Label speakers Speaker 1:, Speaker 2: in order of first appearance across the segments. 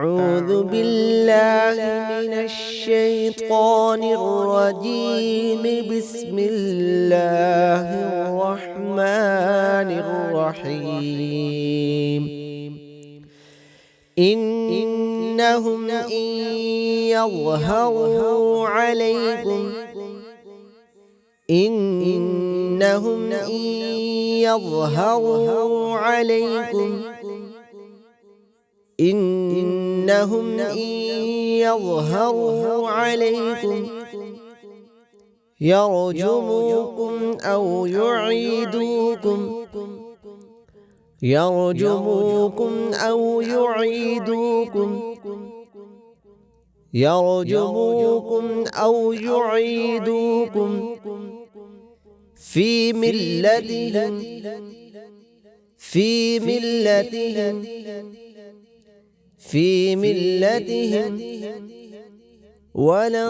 Speaker 1: أعوذ بالله من الشيطان الرجيم. بسم الله الرحمن الرحيم. إنهم إن يظهروا عليكم إنهم إن يظهروا عليكم إنهم إن يظهروا عليكم يرجموكم أو يعيدوكم يرجموكم أو يعيدوكم يرجموكم أو يعيدوكم في ملتهم في ملتهم في ملتهم ولن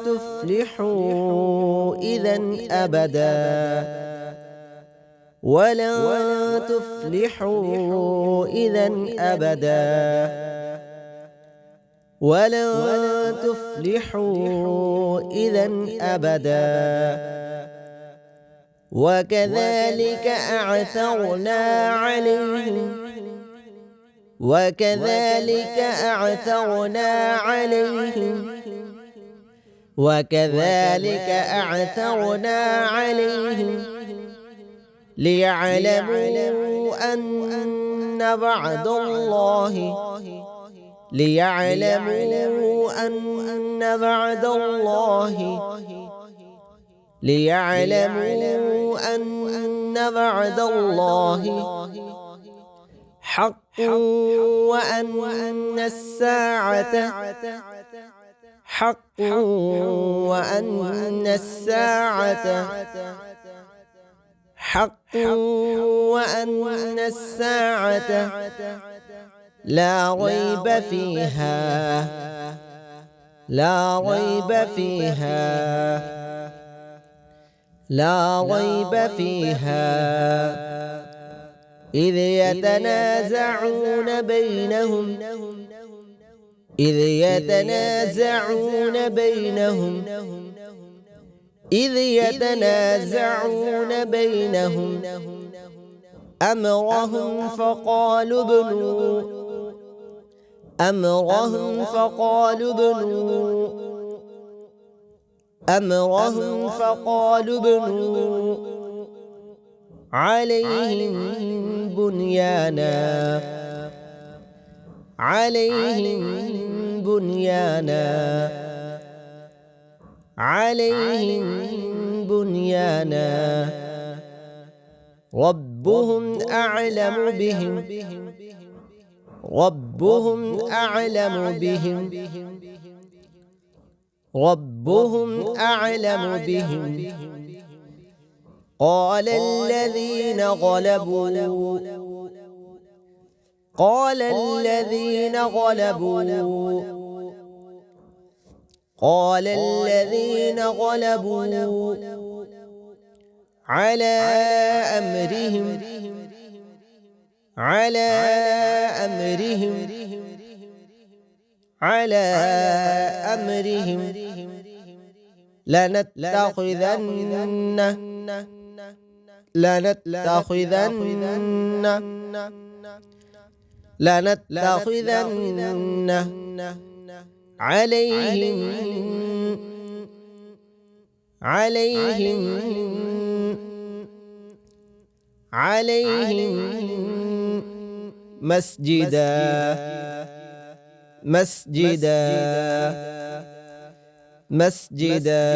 Speaker 1: تفلحوا إذا أبدا ولن تفلحوا إذا أبدا ولن تفلحوا إذا أبدا. وكذلك أعثرنا عليهم وكذلك أعثرنا عليهم وكذلك أعثرنا عليهم ليعلموا أن وعد الله ليعلموا أن وعد الله ليعلموا أن وعد الله حق وأن الساعة حق وأن الساعة حق وأن الساعة لا ريب فيها لا ريب فيها لا ريب فيها إذ يتنازعون بينهم إذ يتنازعون بينهم إذ يتنازعون بينهم أمرهم فقالوا ابنوا أمرهم فقالوا ابنوا أمرهم فقالوا ابنوا عليهم بنيانا عليهم بنيانا عليهم بنيانا ربهم أعلم بهم ربهم أعلم بهم ربهم أعلم بهم. قال الذين غلبوا قال الذين غلبوا قال الذين غلبوا على أمرهم على أمرهم على أمرهم لنتخذن لنتخذن عليهم مسجدا مسجدا مسجدا